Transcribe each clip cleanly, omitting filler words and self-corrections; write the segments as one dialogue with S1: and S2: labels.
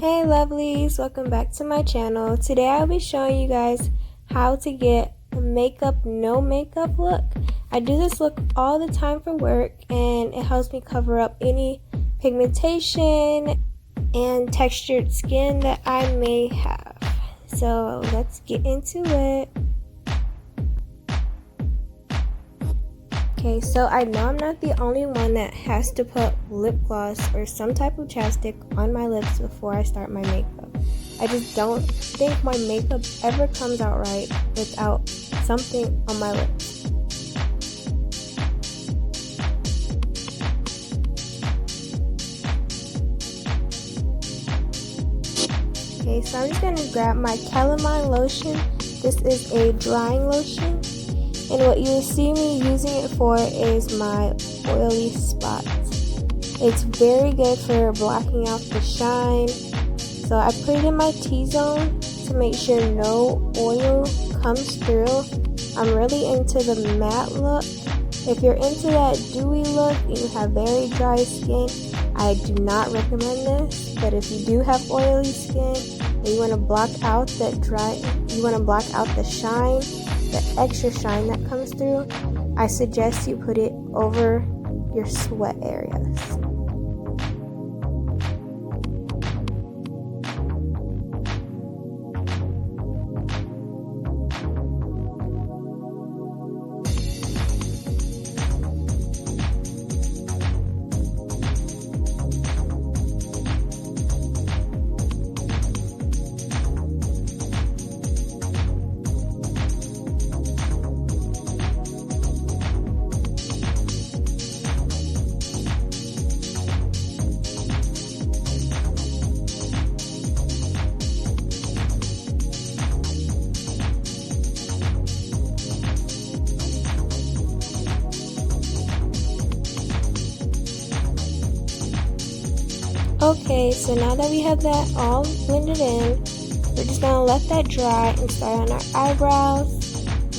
S1: Hey lovelies, welcome back to my channel. Today I'll be showing you guys how to get a makeup no makeup look. I do this look all the time for work and it helps me cover up any pigmentation and textured skin that I may have. So let's get into it. Okay, so I know I'm not the only one that has to put lip gloss or some type of chapstick on my lips before I start my makeup. I just don't think my makeup ever comes out right without something on my lips. Okay, so I'm just going to grab my calamine lotion. This is a drying lotion. And what you'll see me using it for is my oily spots. It's very good for blocking out the shine. So I put it in my T-zone to make sure no oil comes through. I'm really into the matte look. If you're into that dewy look and you have very dry skin, I do not recommend this. But if you do have oily skin and you want to block out that block out the shine, the extra shine that comes through, I suggest you put it over your sweat areas. Okay, so now that we have that all blended in, we're just going to let that dry and start on our eyebrows.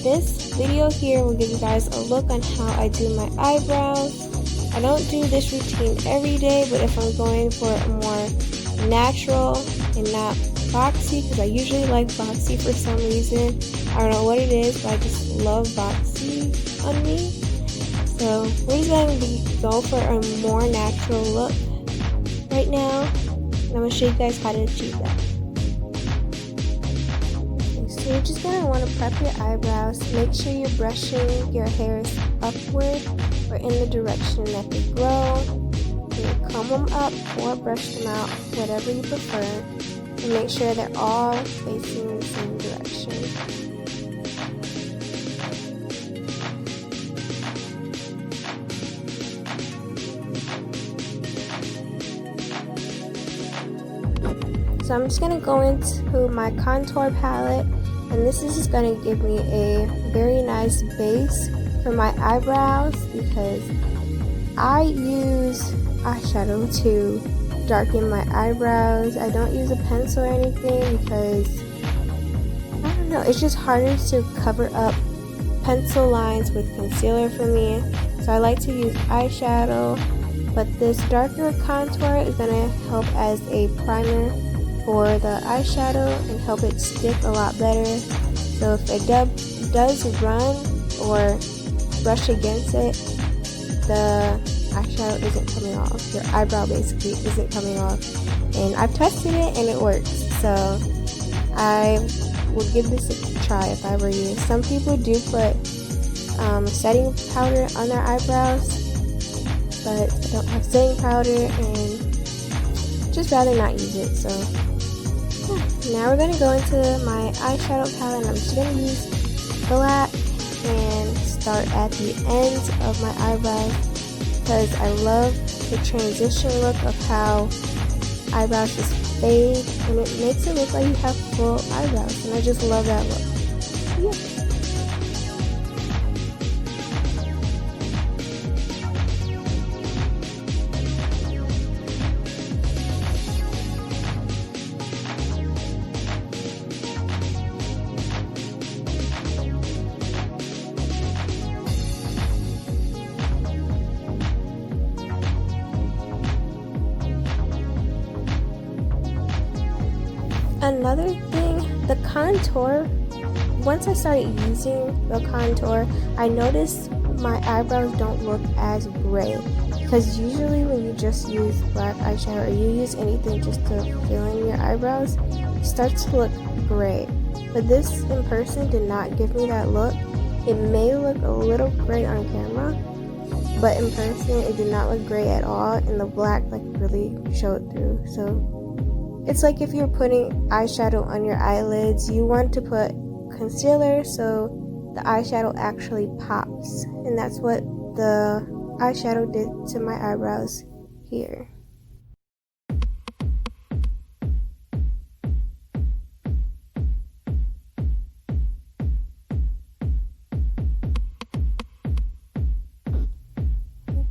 S1: This video here will give you guys a look on how I do my eyebrows. I don't do this routine every day, but if I'm going for a more natural and not boxy, because I usually like boxy for some reason. I don't know what it is, but I just love boxy on me. So we're just going to go for a more natural look right now, and I'm going to show you guys how to achieve that. Okay, so you're just going to want to prep your eyebrows. Make sure you're brushing your hairs upward or in the direction that they grow. You comb them up or brush them out, whatever you prefer, and make sure they're all facing the same direction. So I'm just going to go into my contour palette, and this is just going to give me a very nice base for my eyebrows because I use eyeshadow to darken my eyebrows. I don't use a pencil or anything because, I don't know, it's just harder to cover up pencil lines with concealer for me. So I like to use eyeshadow, but this darker contour is going to help as a primer for the eyeshadow and help it stick a lot better. So if it does run or brush against it, the eyeshadow isn't coming off. Your eyebrow basically isn't coming off. And I've tested it and it works. So I would give this a try if I were you. Some people do put setting powder on their eyebrows, but I don't have setting powder and just rather not use it. So now we're going to go into my eyeshadow palette, and I'm just going to use black and start at the ends of my eyebrows because I love the transition look of how eyebrows just fade, and it makes it look like you have full eyebrows, and I just love that look. Yeah. another thing, the contour, once I started using the contour, I noticed my eyebrows don't look as gray, because usually when you just use black eyeshadow or you use anything just to fill in your eyebrows, it starts to look gray. But this in person did not give me that look. It may look a little gray on camera, but in person it did not look gray at all, and the black like really showed through. So it's like if you're putting eyeshadow on your eyelids, you want to put concealer so the eyeshadow actually pops, and that's what the eyeshadow did to my eyebrows here.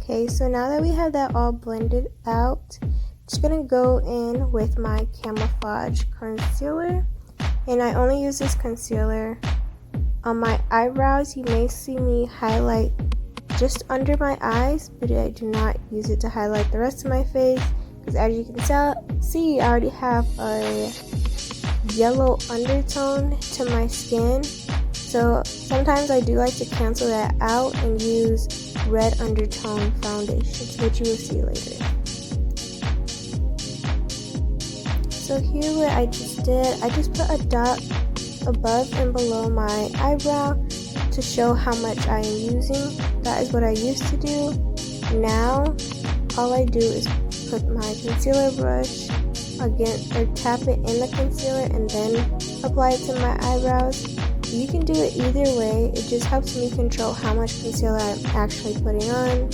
S1: Okay, so now that we have that all blended out, I'm just gonna go in with my camouflage concealer, and I only use this concealer on my eyebrows. You may see me highlight just under my eyes, but I do not use it to highlight the rest of my face, because as you can see, I already have a yellow undertone to my skin. So sometimes I do like to cancel that out and use red undertone foundation, which you will see later. So here what I just did, I just put a dot above and below my eyebrow to show how much I am using. That is what I used to do. Now all I do is put my concealer brush again, or tap it in the concealer and then apply it to my eyebrows. You can do it either way, it just helps me control how much concealer I'm actually putting on.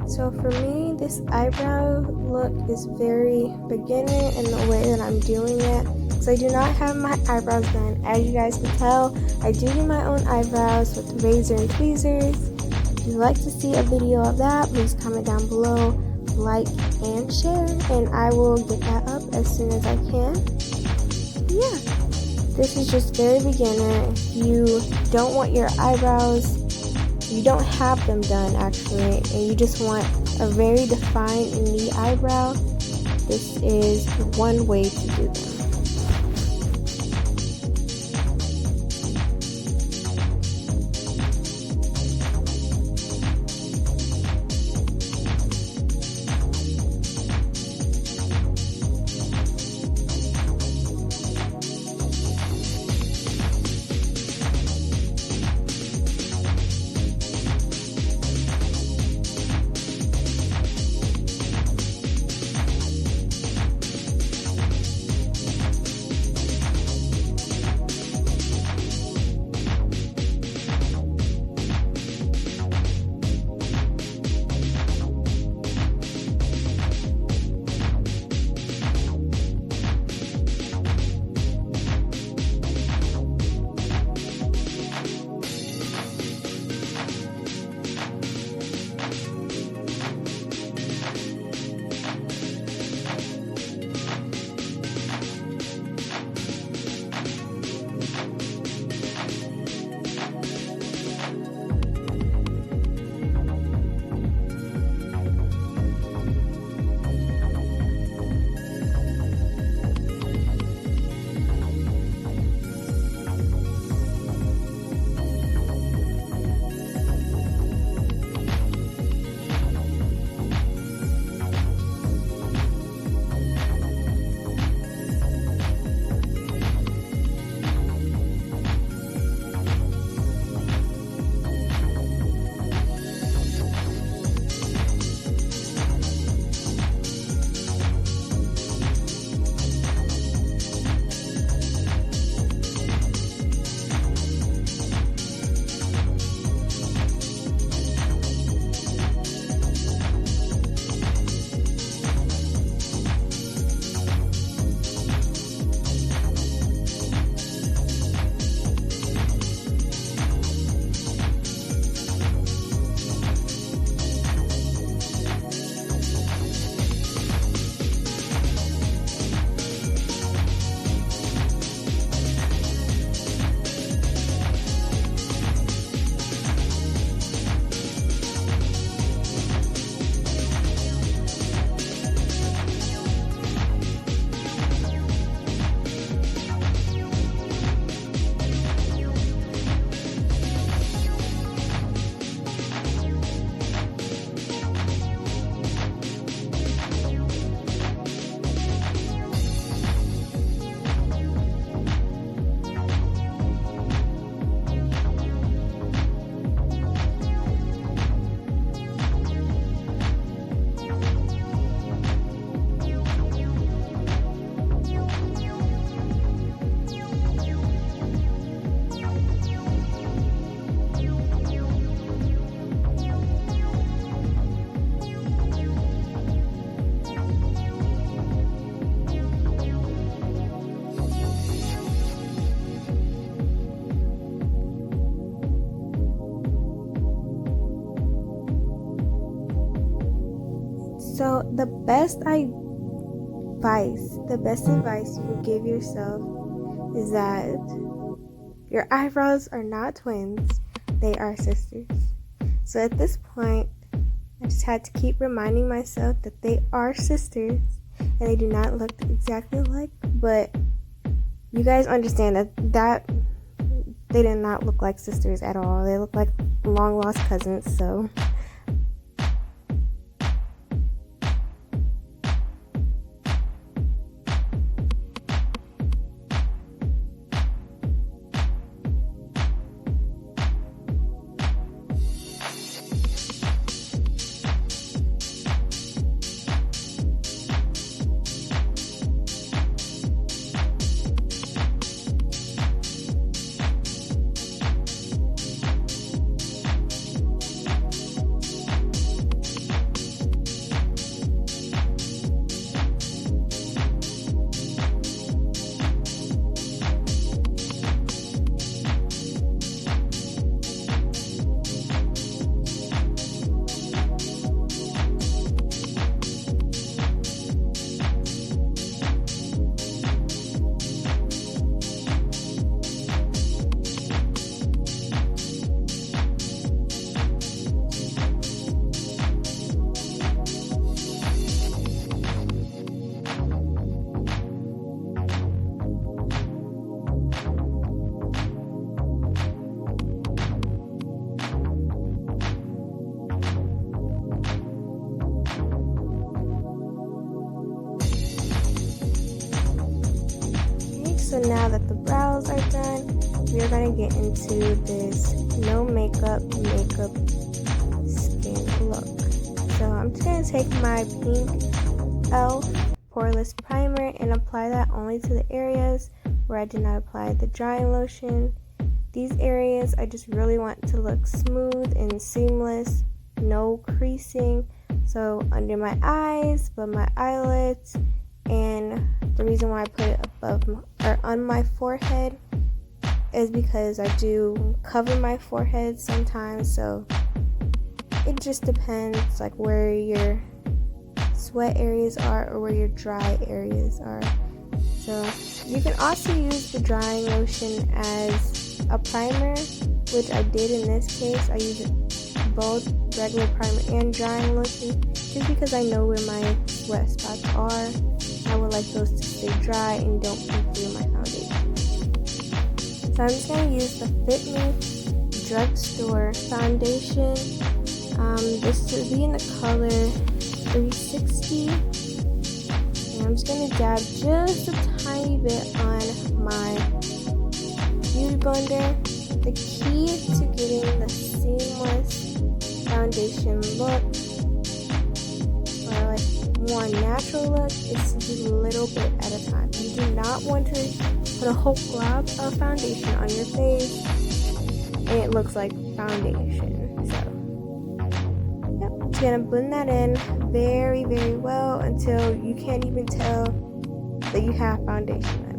S1: So for me, this eyebrow look is very beginner in the way that I'm doing it, because I do not have my eyebrows done. As you guys can tell, I do my own eyebrows with razor and tweezers. If you'd like to see a video of that, please comment down below, like and share, and I will get that up as soon as I can. Yeah, this is just very beginner. If you don't want your eyebrows, you don't have them done actually, and you just want a very defined and neat eyebrow, this is one way to do them. So the best advice you can give yourself is that your eyebrows are not twins, they are sisters. So at this point, I just had to keep reminding myself that they are sisters and they do not look exactly alike, but you guys understand that they did not look like sisters at all. They look like long lost cousins, so So now that the brows are done, we are going to get into this no makeup skin look. So I'm just going to take my pink e.l.f. poreless primer and apply that only to the areas where I did not apply the drying lotion. These areas I just really want to look smooth and seamless, no creasing. So under my eyes, above my eyelids, and the reason why I put it above or on my forehead is because I do cover my forehead sometimes, so it just depends like where your sweat areas are or where your dry areas are. So you can also use the drying lotion as a primer, which I did in this case. I use both regular primer and drying lotion just because I know where my sweat spots are. I would like those to stay dry and don't come through my foundation. So I'm just going to use the Fit Me Drugstore foundation. This should be in the color 360. And I'm just going to dab just a tiny bit on my beauty blender. The key to getting the seamless foundation look, or like more natural look, is to do a little bit at a time. You do not want to put a whole glob of foundation on your face and it looks like foundation. So yep, just gonna blend that in very, very well until you can't even tell that you have foundation in.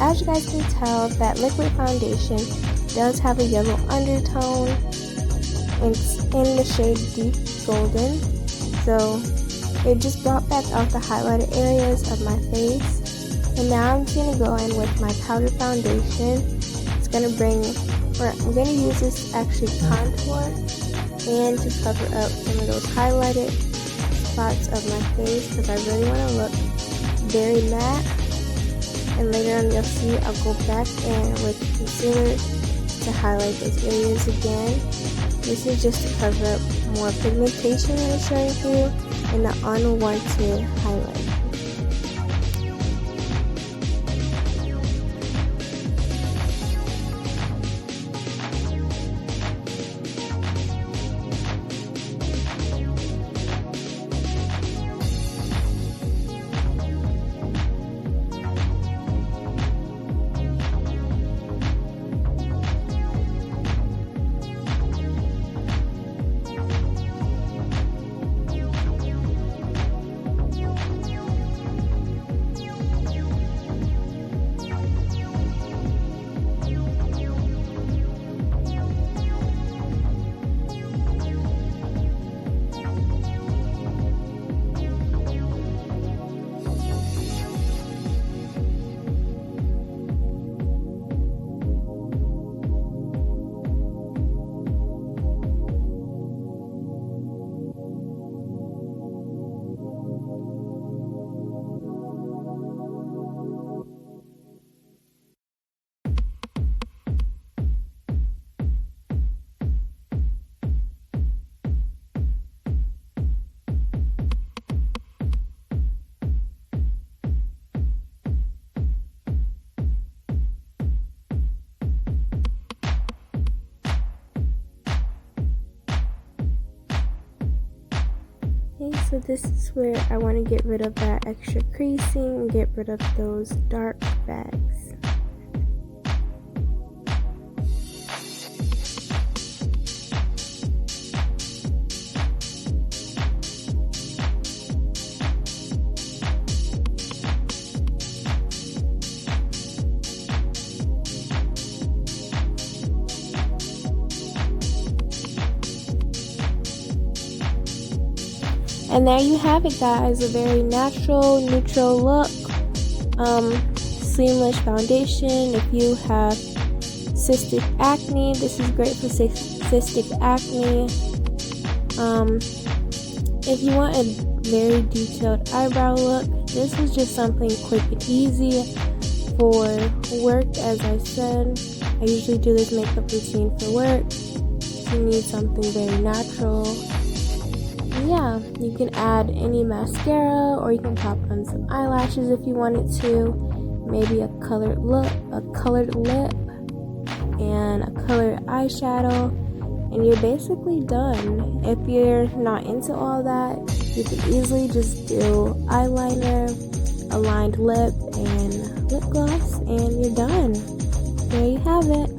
S1: as you guys can tell, that liquid foundation does have a yellow undertone. It's in the shade Deep Golden, so it just brought back out the highlighted areas of my face. And now I'm just going to go in with my powder foundation. It's going to I'm going to use this to actually contour and to cover up some of those highlighted spots of my face, because I really want to look very matte. And later on you'll see I'll go back in with concealer to highlight those areas again. This is just to cover up more pigmentation that is showing through in the unwanted highlight. So this is where I want to get rid of that extra creasing, get rid of those dark bags. And there you have it, guys, a very natural, neutral look. Seamless foundation. If you have cystic acne, this is great for cystic acne. If you want a very detailed eyebrow look, this is just something quick and easy for work. As I said, I usually do this makeup routine for work. You need something very natural. Yeah, you can add any mascara, or you can pop on some eyelashes if you wanted to, maybe a colored lip, and a colored eyeshadow, and you're basically done. If you're not into all that, you can easily just do eyeliner, a lined lip, and lip gloss, and you're done. There you have it.